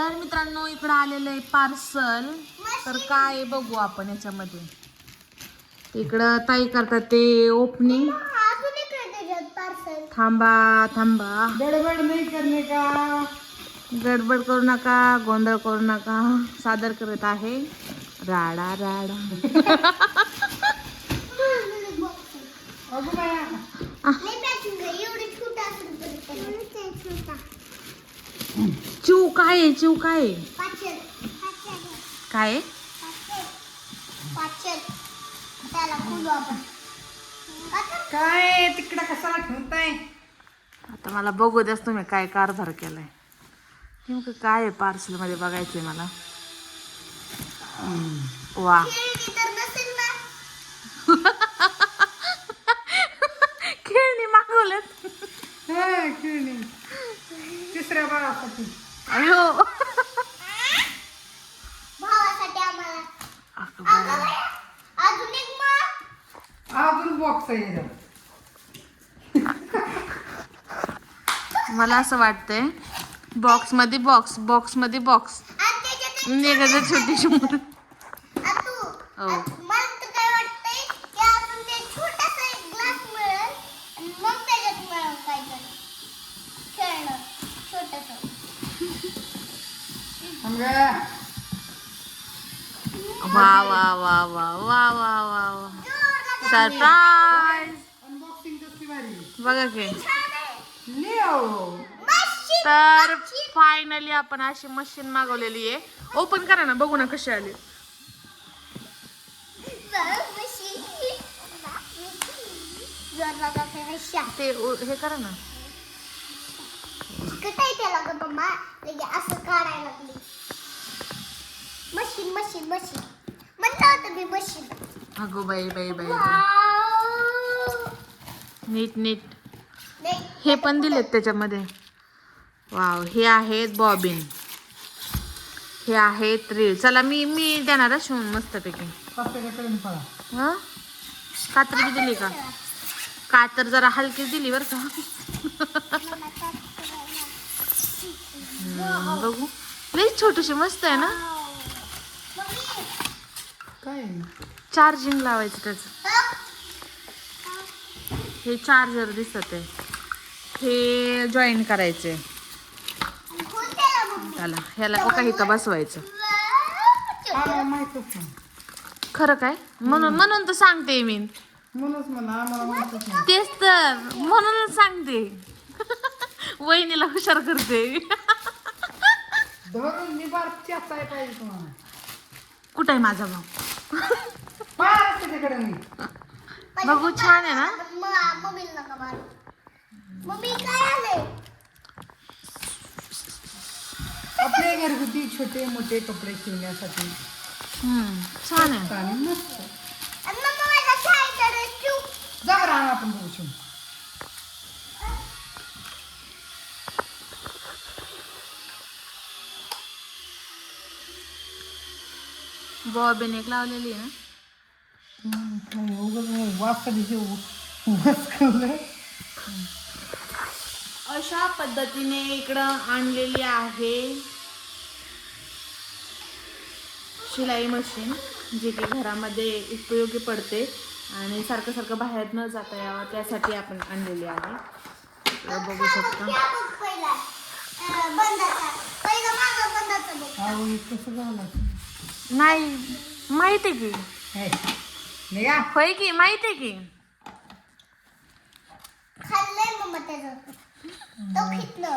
तर मित्रांनो इकडं आलेलं आहे पार्सल. तर काय आहे बघू आपण याच्यामध्ये. इकडं ताई करतात ते ओपनिंग. थांबा थांबा, गडबड नाही करणे का? गडबड करू नका, गोंधळ करू नका. सादर करत आहे राडा राडा. अगं बाया, चिव काय आहे, चिव काय आहे? काय आहे? काय तिकडं कशाला ठेवताय? आता मला बघू द्यास तुम्ही काय कारभार केलाय. नेमकं काय आहे पार्सल मध्ये बघायचंय मला. वा, खेळणी मागवलेत. हा, खेळणी तिसऱ्या बाळासाठी. अयो, अजून बॉक्स आहे याच्यात. मला असं वाटतंय बॉक्स मध्ये बॉक्स, बॉक्स मध्ये बॉक्स निघायचं छोटीशी मुलं. हो, समजा वा वा वा वा वा वा वा वा, सरप्राईज. अनबॉक्सिंग कसली भारी. बघा की. लिओ तर फायनली आपण अशी मशीन मागवलेली आहे. ओपन करा ना, बघू ना कशी आली. ते हे करा ना. असं काढायला लागली. मशीन मशीन मशीन म्हणलं होतं मी मशीन. अगो बाई बाई बाई, नीट नीट. हे पण दिलेत त्याच्यामध्ये. वाव, हे आहेत बॉबिन, हे आहेत रील. चला मी देणार आहे शिवून मस्तपैकी. करून पळा. हा, कातर बी दिली का? कातर जरा हलकी दिली बरं का. बघू, लई छोटीशी मस्त आहे ना. काय चार्जिंग लावायचं त्याचं. हे चार्जर दिसत आहे, हे जॉईन करायचे. चला ह्याला बघा इथं बसवायचं. माहितच नाही. खरं काय? म्हणून तर सांगते मी. म्हणूनच म्हणा आम्हाला माहितच नाही. तेच तर म्हणूनच सांगते. वहिनीला हुशार करते. धरून निबार चेचाय पाहिजे तुम्हाला. कुठं आहे माझा भाऊ? पाहा त्याच्याकडे मी. बघू, छान आहे ना. मम्मीला नका मारू. मम्मी काय आलंय? आपले घरगुती छोटे मोठे कपडे शिवण्यासाठी छान आहे. आणि मस्त. आणि मम्मा माझ्या शाळेकडे ठेवू. जा बरं आणा आपण बघू शिवून. बॉबिन एक लावलेली आहे ना. वास कधी वास कळलं. अशा पद्धतीने इकडं आणलेली आहे शिलाई मशीन, जी की घरामध्ये उपयोगी पडते आणि सारखं सारखं बाहेर न जाता यावं त्यासाठी आपण आणलेली आहे. इकडं बघू शकता. या बघ पहिला. बंदाचा. पहिला मागं बंदाचा बघ. अहो हे कसं झालं. नाही, माहिती आहे की. हे, निघा. होय की, माहिती आहे की. खाल्लंय मम्मा त्याचं. तो खितलं.